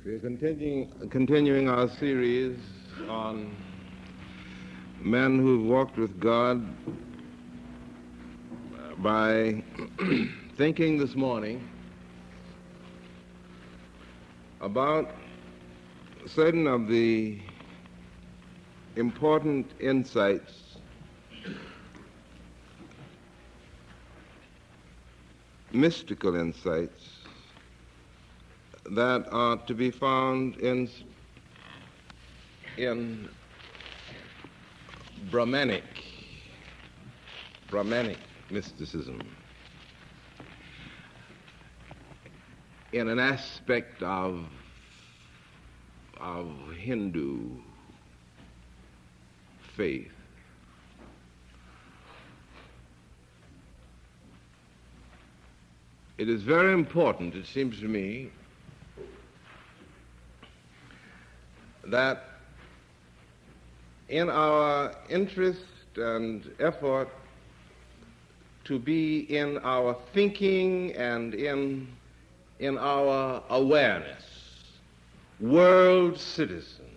We're continuing our series on men who've walked with God by thinking this morning about certain of the important insights mystical insights that are to be found in Brahmanic mysticism, in an aspect of Hindu faith. It is very important, it seems to me, that in our interest and effort to be in our thinking and in our awareness, world citizens,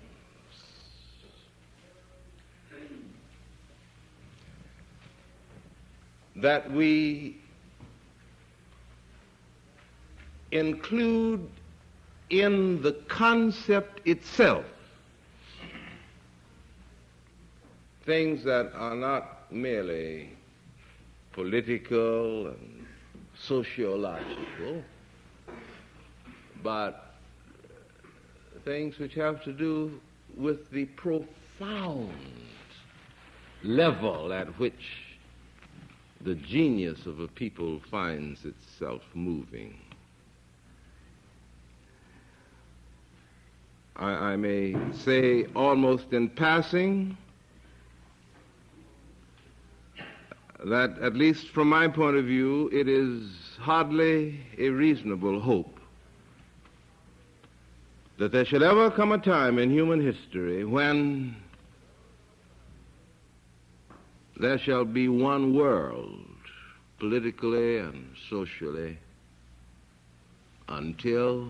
that we include in the concept itself things that are not merely political and sociological, but things which have to do with the profound level at which the genius of a people finds itself moving. I may say almost in passing that, at least from my point of view, it is hardly a reasonable hope that there should ever come a time in human history when there shall be one world, politically and socially, until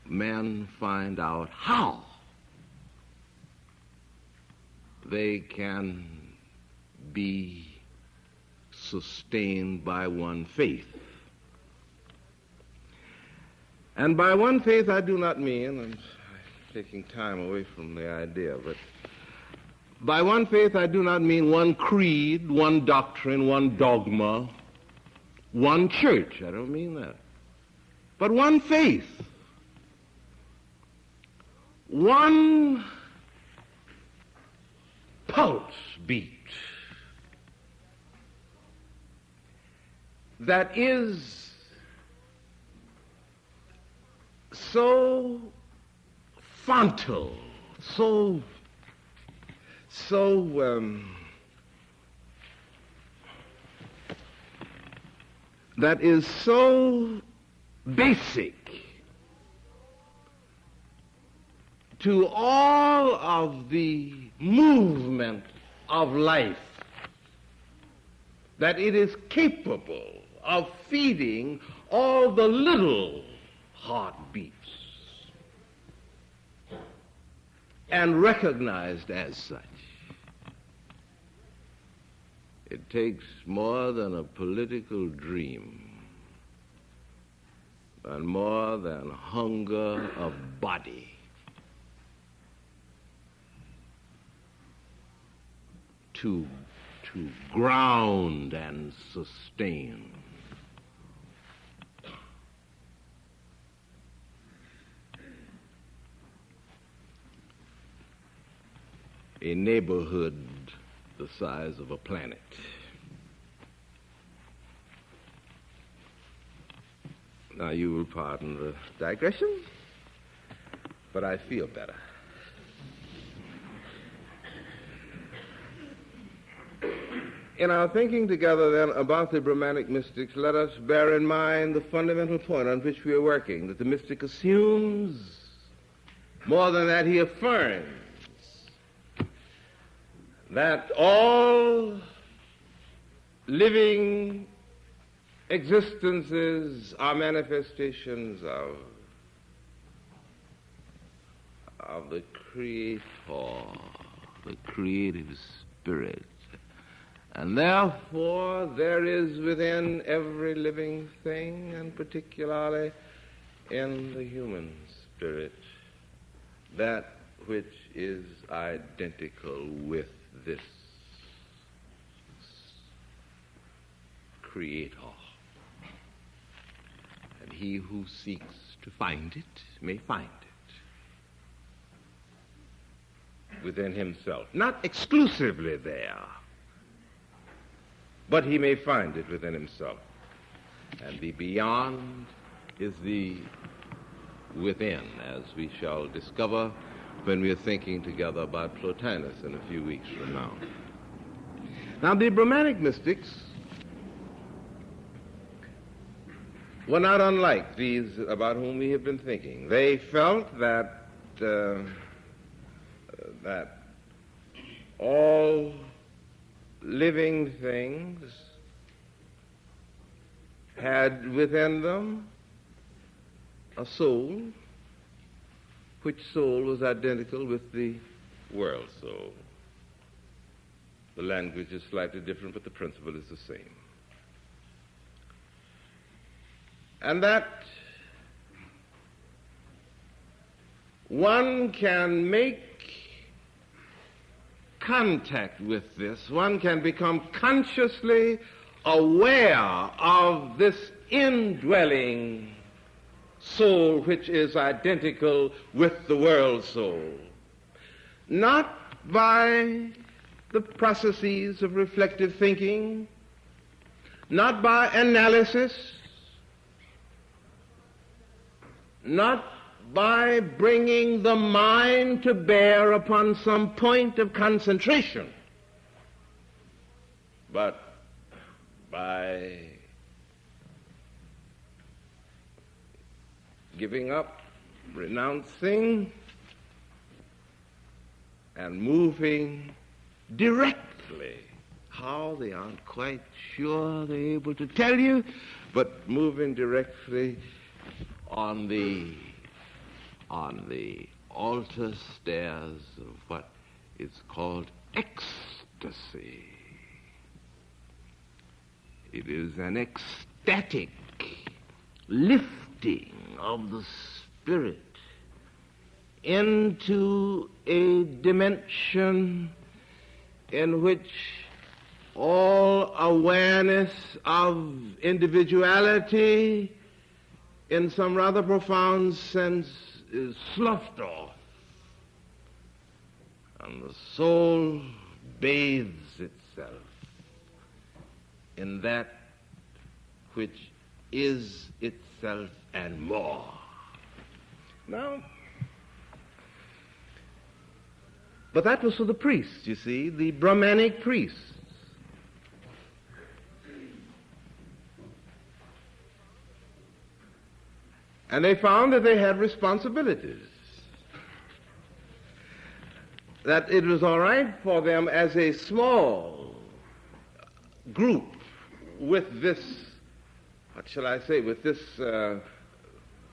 men find out how they can be sustained by one faith. And by one faith I do not mean, I'm taking time away from the idea, but by one faith I do not mean one creed, one doctrine, one dogma, one church. I don't mean that. But one faith. One pulse beat that is so fontal, that is so basic to all of the movement of life, that it is capable of feeding all the little heartbeats and recognized as such. It takes more than a political dream and more than hunger of body to ground and sustain a neighborhood the size of a planet. Now, you will pardon the digression, but I feel better. In our thinking together, then, about the Brahmanic mystics, let us bear in mind the fundamental point on which we are working, that the mystic assumes, more than that, he affirms, that all living existences are manifestations of the Creator, the creative spirit. And therefore there is within every living thing, and particularly in the human spirit, that which is identical with this Creator. And he who seeks to find it may find it within himself. Not exclusively there, but he may find it within himself. And the beyond is the within, as we shall discover when we are thinking together about Plotinus in a few weeks from now. Now, the Brahmanic mystics were not unlike these about whom we have been thinking. They felt that that all living things had within them a soul, which soul was identical with the world soul. The language is slightly different, but the principle is the same. And that one can make contact with this, one can become consciously aware of this indwelling soul which is identical with the world soul, not by the processes of reflective thinking, not by analysis, not by bringing the mind to bear upon some point of concentration, but by giving up, renouncing, and moving directly. How, they aren't quite sure they're able to tell you, but moving directly on the altar stairs of what is called ecstasy. It is an ecstatic lifting of the spirit into a dimension in which all awareness of individuality in some rather profound sense is sloughed off, and the soul bathes itself in that which is itself and more. Now, but that was for the priests, you see, the Brahmanic priests. And they found that they had responsibilities, that it was all right for them as a small group with this, what shall I say, with this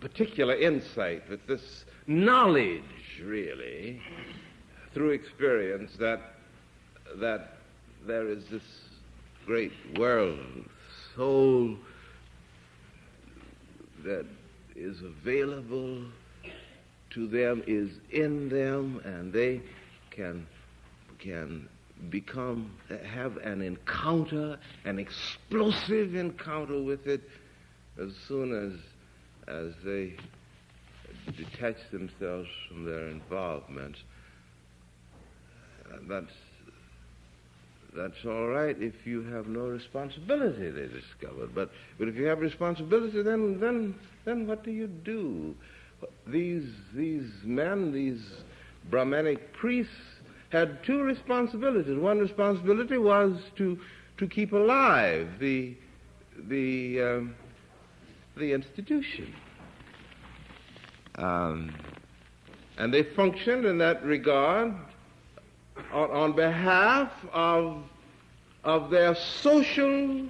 particular insight, with this knowledge, really, through experience, that there is this great world soul that is available to them, is in them, and they can have an encounter, an explosive encounter with it as soon as they detach themselves from their involvement. That's all right if you have no responsibility, they discovered. But if you have responsibility, then what do you do? These men, these Brahmanic priests, had two responsibilities. One responsibility was to keep alive the institution, and they functioned in that regard on behalf of their social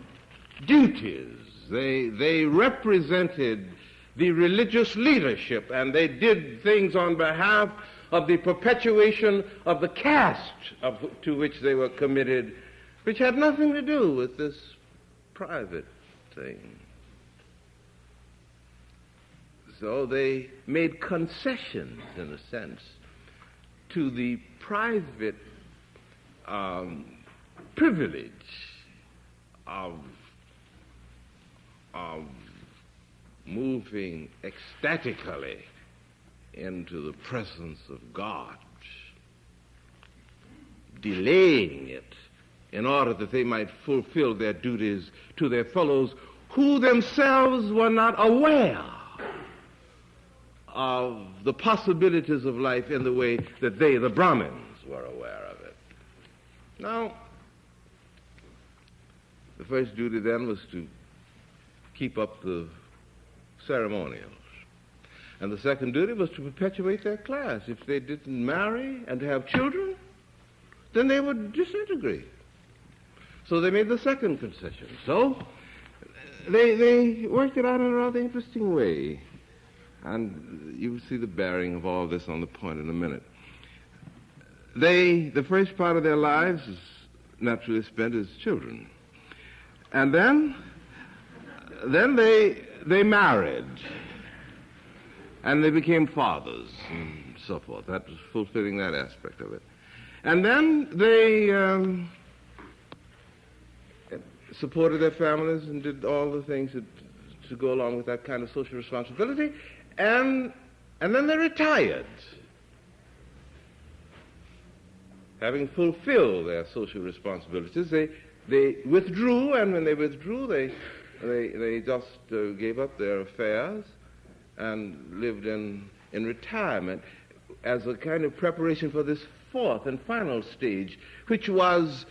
duties, They represented the religious leadership, and they did things on behalf of the perpetuation of the caste to which they were committed, which had nothing to do with this private thing. So they made concessions, in a sense, to the private privilege of moving ecstatically into the presence of God, delaying it in order that they might fulfill their duties to their fellows who themselves were not aware of the possibilities of life in the way that they, the Brahmins, were aware of it. Now, the first duty then was to keep up the ceremonials. And the second duty was to perpetuate their class. If they didn't marry and have children, then they would disintegrate. So they made the second concession. So they worked it out in a rather interesting way. And you will see the bearing of all this on the point in a minute. The first part of their lives is naturally spent as children. And then they married. And they became fathers and so forth. That was fulfilling that aspect of it. And then they supported their families and did all the things to go along with that kind of social responsibility. And then they retired, having fulfilled their social responsibilities. They withdrew, and when they withdrew, they just gave up their affairs and lived in retirement as a kind of preparation for this fourth and final stage, which was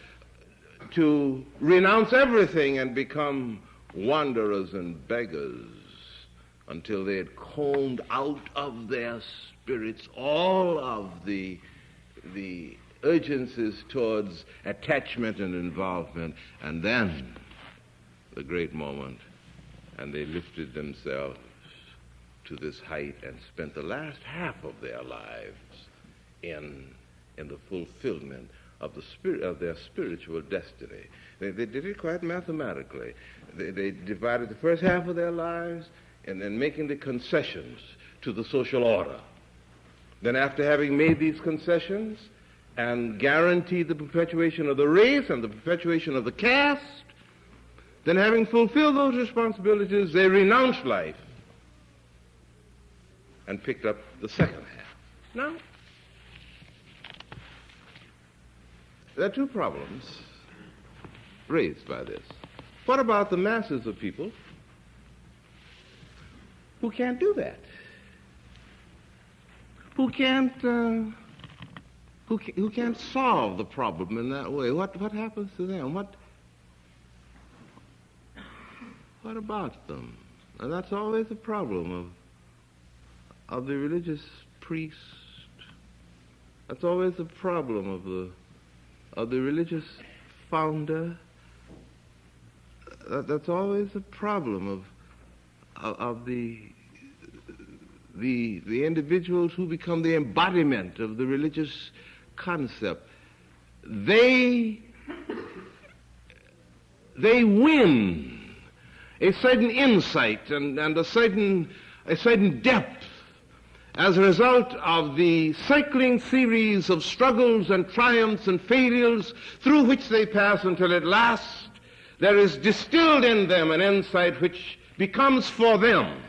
to renounce everything and become wanderers and beggars until they had combed out of their spirits all of the urgencies towards attachment and involvement, and then the great moment, and they lifted themselves to this height and spent the last half of their lives in the fulfillment of their spiritual destiny. They did it quite mathematically. They divided the first half of their lives and then making the concessions to the social order. Then after having made these concessions and guaranteed the perpetuation of the race and the perpetuation of the caste, then having fulfilled those responsibilities, they renounced life and picked up the second half. Now, there are two problems raised by this. What about the masses of people who can't do that? Who can't solve the problem in that way? What happens to them? What about them? And that's always the problem of the religious priest. That's always the problem of the religious founder. That's always the problem of the individuals who become the embodiment of the religious concept. They win a certain insight and a certain depth as a result of the cycling series of struggles and triumphs and failures through which they pass until at last there is distilled in them an insight which becomes for them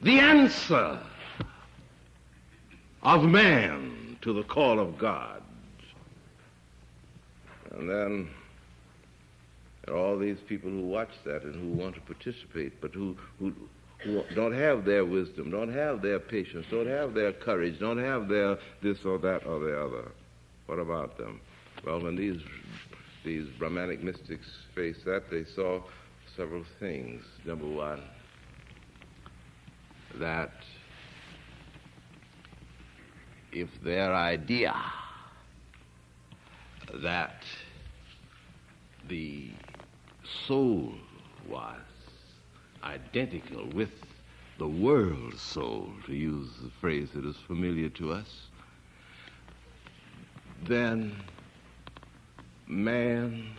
the answer of man to the call of God. And then there are all these people who watch that and who want to participate, but who don't have their wisdom, don't have their patience, don't have their courage, don't have their this or that or the other. What about them? Well, when these Brahmanic mystics faced that, they saw several things. Number one, that if their idea that the soul was identical with the world soul, to use the phrase that is familiar to us, then man,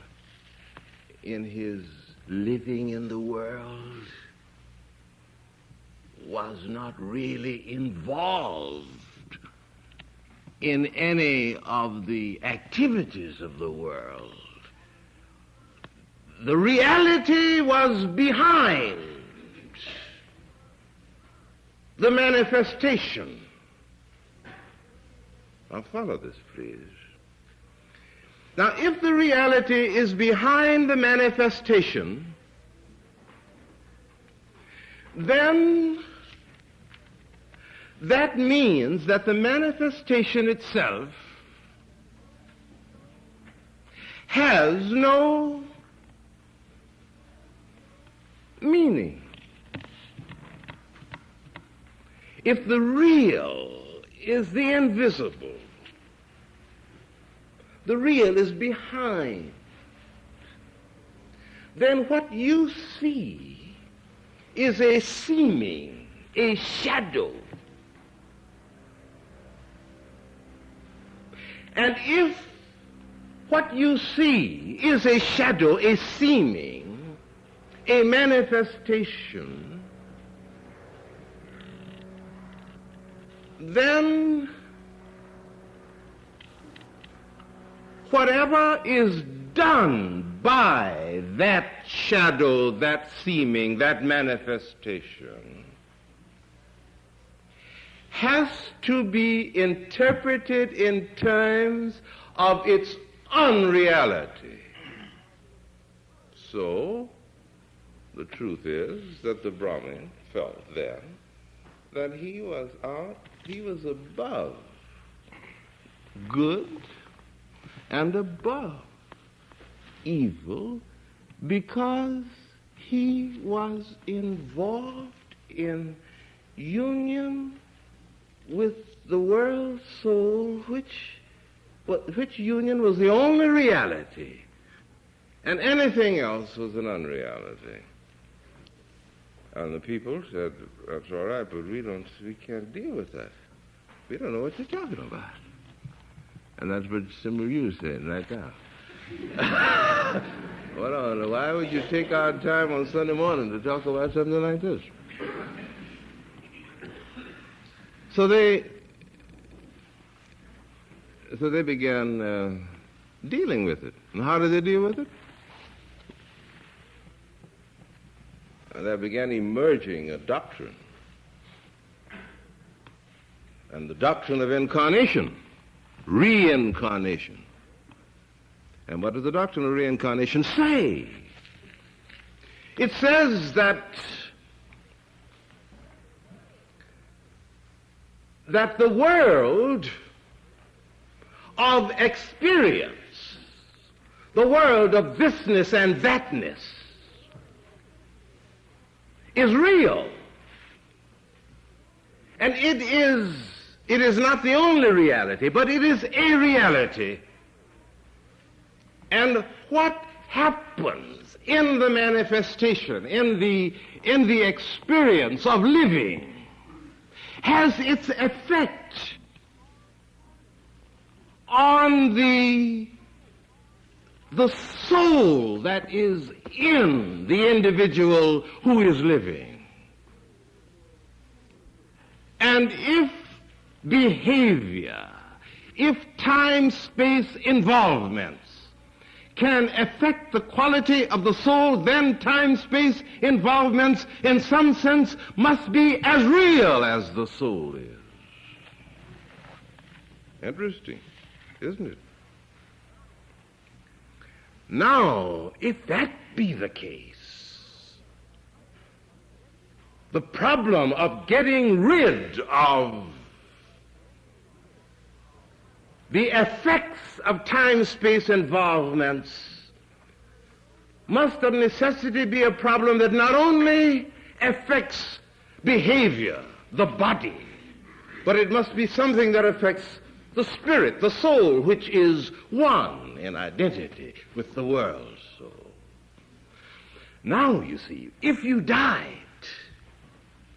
in his living in the world, was not really involved in any of the activities of the world. The reality was behind the manifestation. Now follow this, please. Now, if the reality is behind the manifestation, then that means that the manifestation itself has no meaning. If the real is the invisible, the real is behind, then what you see is a seeming, a shadow. And if what you see is a shadow, a seeming, a manifestation, then whatever is done by that shadow, that seeming, that manifestation, has to be interpreted in terms of its unreality. So, the truth is that the Brahmin felt then that he was above good and above evil because he was involved in union with the world soul, which union was the only reality, and anything else was an unreality. And the people said, that's all right, but we can't deal with that. We don't know what you're talking about. And that's what some of you said right now. Hold on, why would you take our time on Sunday morning to talk about something like this? So they began dealing with it. And how did they deal with it? There began emerging a doctrine. And the doctrine of incarnation, reincarnation. And what does the doctrine of reincarnation say? It says that the world of experience, the world of thisness and thatness, is real. And it is not the only reality, but it is a reality. And what happens in the manifestation, in the experience of living, has its effect on the soul that is in the individual who is living. And if behavior, if time-space involvements can affect the quality of the soul, then time-space involvements, in some sense, must be as real as the soul is. Interesting, isn't it? Now, if that be the case, the problem of getting rid of the effects of time-space involvements must of necessity be a problem that not only affects behavior, the body, but it must be something that affects the spirit, the soul, which is one in identity with the world soul. Now, you see, if you died,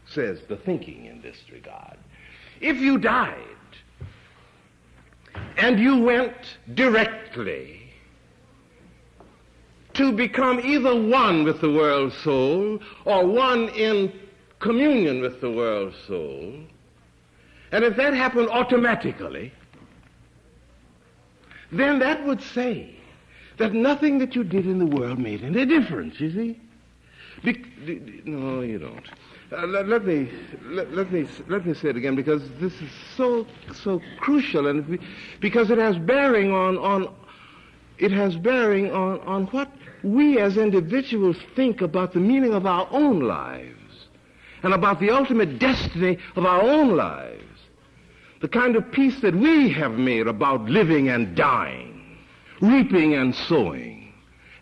says the thinking in this regard, if you died and you went directly to become either one with the world soul or one in communion with the world soul, and if that happened automatically, then that would say that nothing that you did in the world made any difference, you see? No, you don't. Let me say it again, because this is so crucial, and because it has bearing on what we as individuals think about the meaning of our own lives and about the ultimate destiny of our own lives, the kind of peace that we have made about living and dying, reaping and sowing,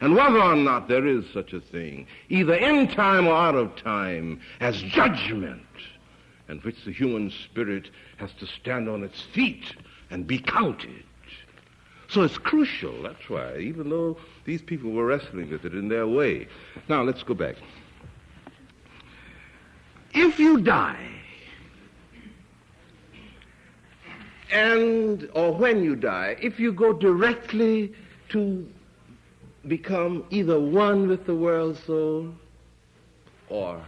and whether or not there is such a thing, either in time or out of time, as judgment, and which the human spirit has to stand on its feet and be counted. So it's crucial. That's why, even though these people were wrestling with it in their way. Now, let's go back. If you die, or when you die, if you go directly to become either one with the world soul or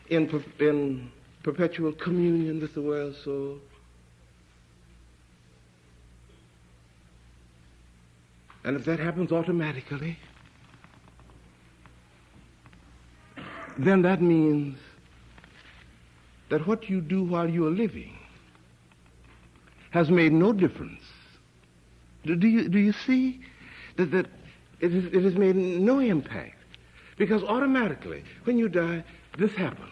in perpetual communion with the world soul, and if that happens automatically, then that means that what you do while you are living has made no difference. Do you see that it has made no impact? Because automatically, when you die, this happens.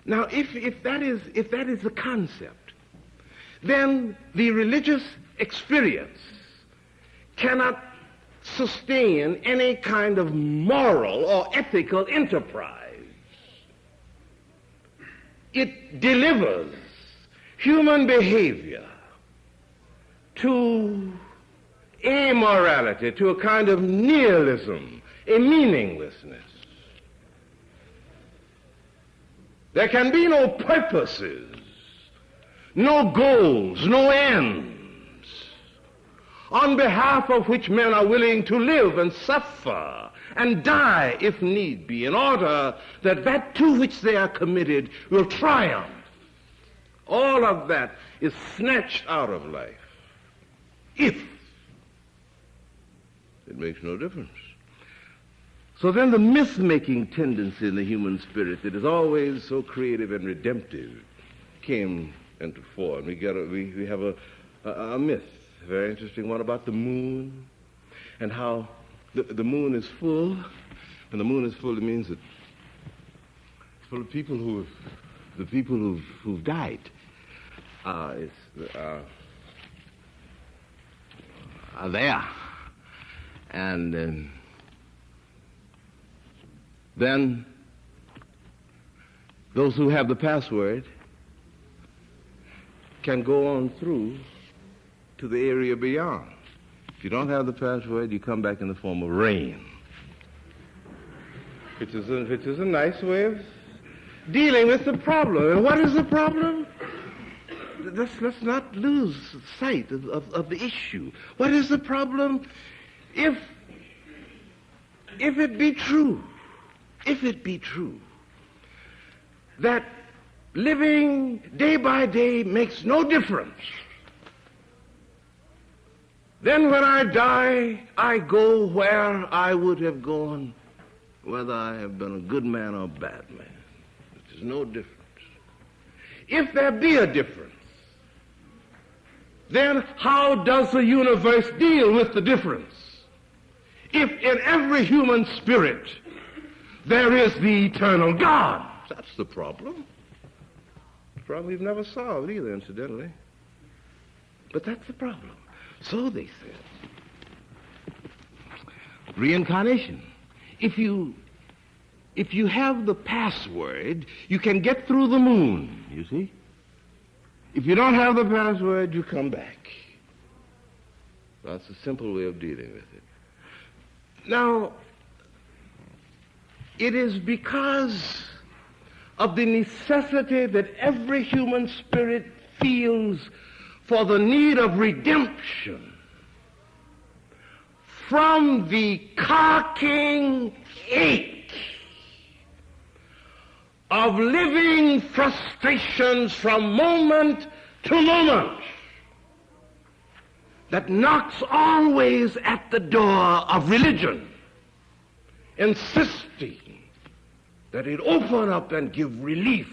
Now, if that is the concept, then the religious experience cannot sustain any kind of moral or ethical enterprise. It delivers human behavior to amorality, to a kind of nihilism, a meaninglessness. There can be no purposes, no goals, no ends, on behalf of which men are willing to live and suffer and die if need be, in order that that to which they are committed will triumph. All of that is snatched out of life. If it makes no difference. So then the myth-making tendency in the human spirit that is always so creative and redemptive came into form. We have a myth, a very interesting one, about the moon, and how the moon is full. When the moon is full, it means that it's full of people who've died. Are there. And then those who have the password can go on through to the area beyond. If you don't have the password, you come back in the form of rain, which is a nice way of dealing with the problem. And what is the problem? Let's not lose sight of the issue. What is the problem? If it be true that living day by day makes no difference, then when I die, I go where I would have gone whether I have been a good man or a bad man. There's no difference. If there be a difference, then how does the universe deal with the difference? If in every human spirit there is the eternal God. That's the problem. The problem we've never solved either, incidentally. But that's the problem. So they said. Reincarnation. If you have the password, you can get through the moon, you see? If you don't have the password, you come back. That's a simple way of dealing with it. Now, it is because of the necessity that every human spirit feels for the need of redemption from the carking ache of living frustrations from moment to moment that knocks always at the door of religion, insisting that it open up and give relief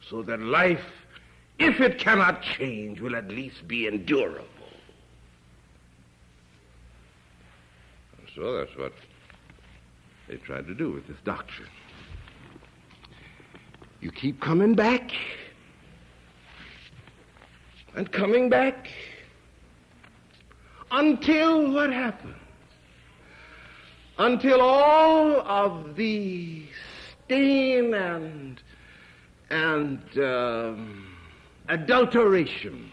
so that life, if it cannot change, will at least be endurable. So that's what they tried to do with this doctrine. You keep coming back and coming back until what happens? Until all of the stain and adulteration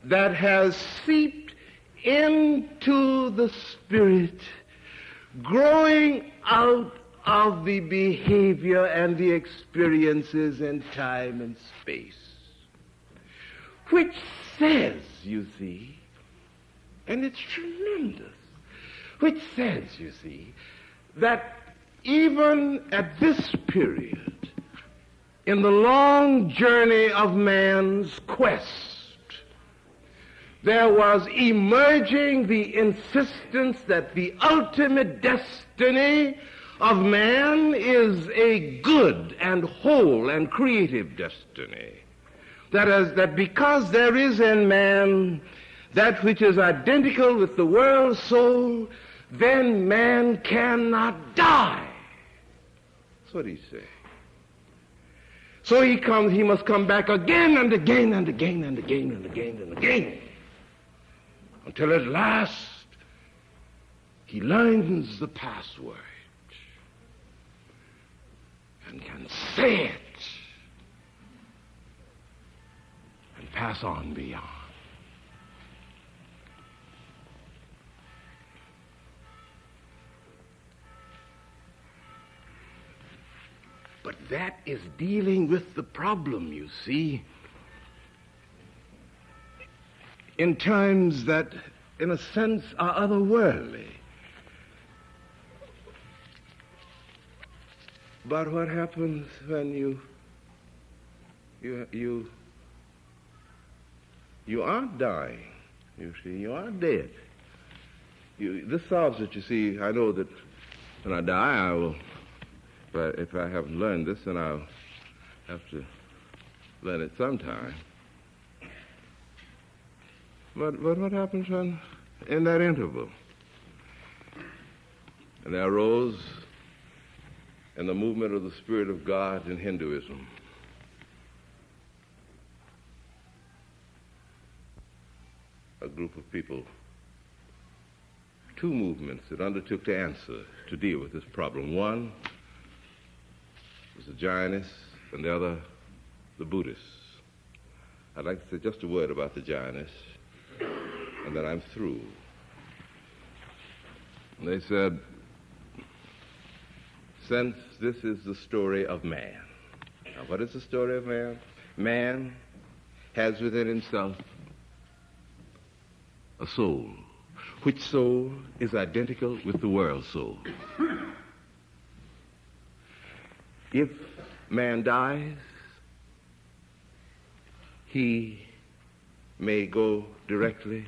that has seeped into the spirit, growing out of the behavior and the experiences in time and space, which says, you see, and it's tremendous, which says, you see, that even at this period, in the long journey of man's quest, there was emerging the insistence that the ultimate destiny of man is a good and whole and creative destiny. That is, that because there is in man that which is identical with the world soul, then man cannot die. That's what he's saying. So he must come back again and again and again and again and again and again, until at last he learns the password and can say it and pass on beyond. But that is dealing with the problem, you see, in terms that, in a sense, are otherworldly. But what happens when you aren't dying? You see, you aren't dead. This solves it, you see. I know that when I die, I will. But if I haven't learned this, then I'll have to learn it sometime. But what happens in that interval? And there arose in the movement of the Spirit of God in Hinduism a group of people, two movements that undertook to answer, to deal with this problem. One was the Jainists, and the other, the Buddhists. I'd like to say just a word about the Jainists, and then I'm through. And they said, since this is the story of man. Now, what is the story of man? Man has within himself a soul, which soul is identical with the world soul. If man dies, he may go directly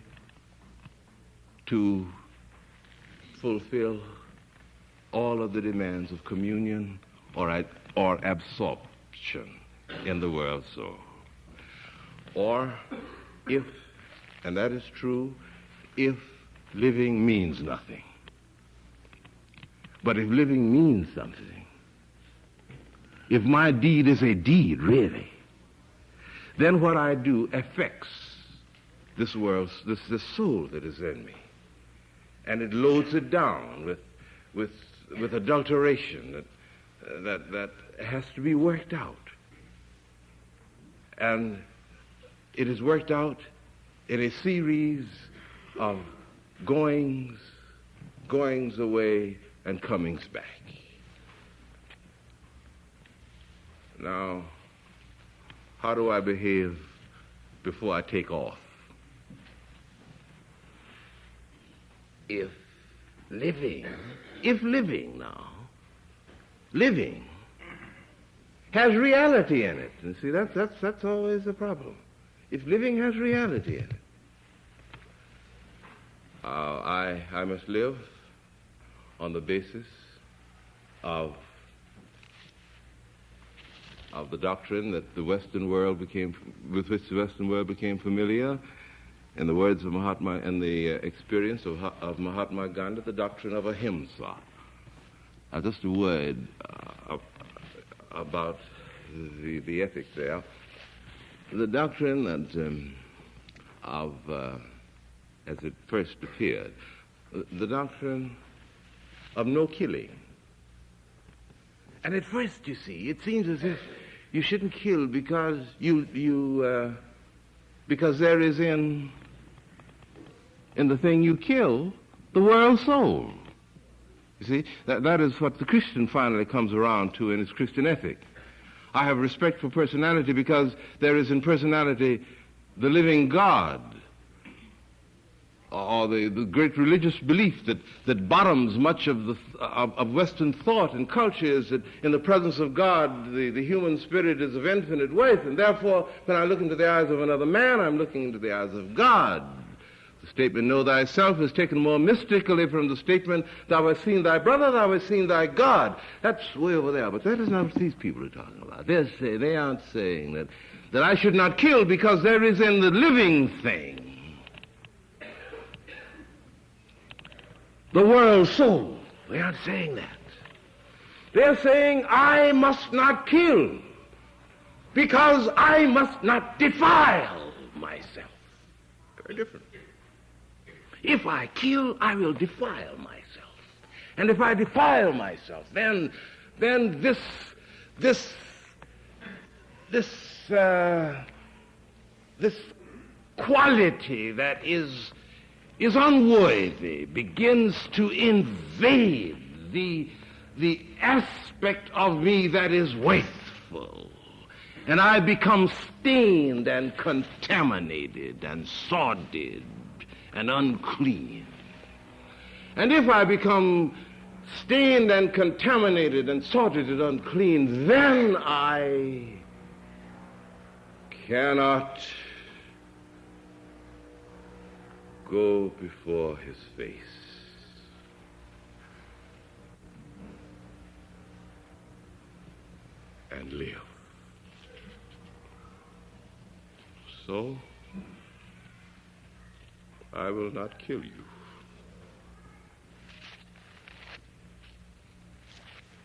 to fulfill all of the demands of communion or absorption in the world soul. Or if, and that is true, if living means nothing. But if living means something, if my deed is a deed, really, then what I do affects this world, this soul that is in me. And it loads it down with adulteration that has to be worked out. And it is worked out in a series of goings away, and comings back. Now, how do I behave before I take off? If living has reality in it. And see, that's always the problem. If living has reality in it, I must live on the basis of the doctrine that with which the Western world became familiar, in the words of Mahatma and the experience of Mahatma Gandhi, the doctrine of ahimsa. Now, just a word about the ethics there. The doctrine that as it first appeared, the doctrine of no killing. And at first, you see, it seems as if you shouldn't kill because because there is in the thing you kill the world's soul. You see, that is what the Christian finally comes around to in his Christian ethic. I have respect for personality because there is in personality the living God, or the great religious belief that bottoms much of Western thought and culture is that in the presence of God, the human spirit is of infinite worth, and therefore, when I look into the eyes of another man, I'm looking into the eyes of God. The statement, know thyself, is taken more mystically from the statement, thou hast seen thy brother, thou hast seen thy God. That's way over there, but that is not what these people are talking about. They aren't saying that I should not kill because there is in the living thing the world's soul. They aren't saying that. They're saying, I must not kill because I must not defile myself. Very different. If I kill, I will defile myself. And if I defile myself, then this quality that is unworthy begins to invade the aspect of me that is worthful. And I become stained and contaminated and sordid and unclean. And if I become stained and contaminated and sordid and unclean, then I cannot go before his face. And live. So, I will not kill you.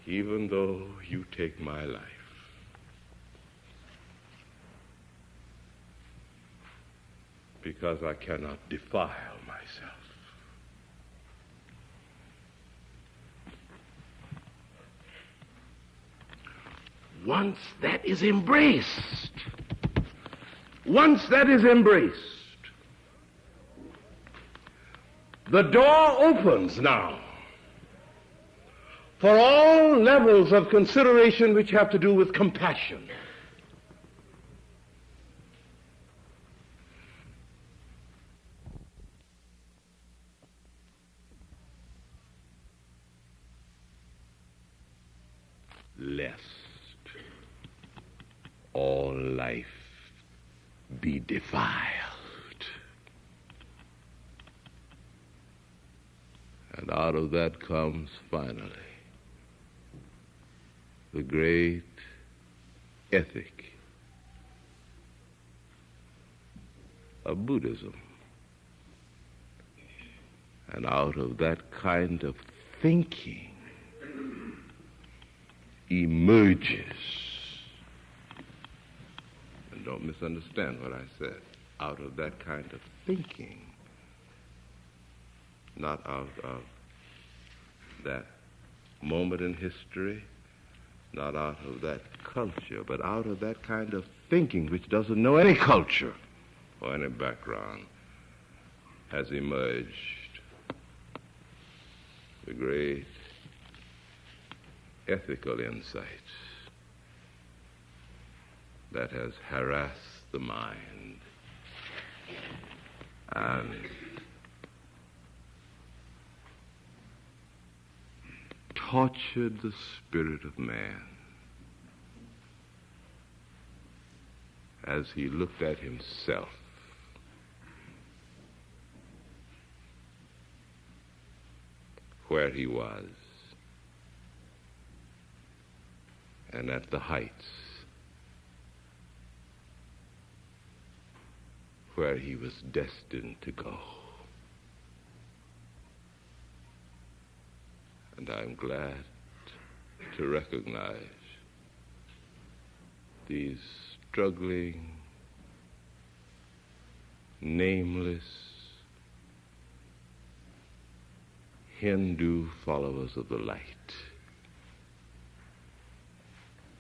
Even though you take my life. Because I cannot defile myself. Once that is embraced, the door opens now for all levels of consideration which have to do with compassion. Lest all life be defiled. And out of that comes finally the great ethic of Buddhism. And out of that kind of thinking emerges, and don't misunderstand what I said, out of that kind of thinking, not out of that moment in history, not out of that culture, but out of that kind of thinking which doesn't know any culture or any background, has emerged the great ethical insight that has harassed the mind and tortured the spirit of man as he looked at himself where he was and at the heights where he was destined to go. And I'm glad to recognize these struggling, nameless Hindu followers of the light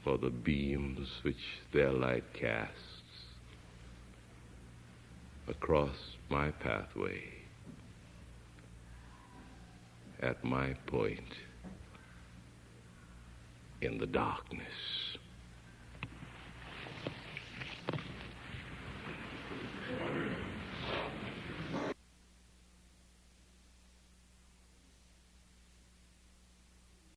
for the beams which their light casts across my pathway at my point in the darkness.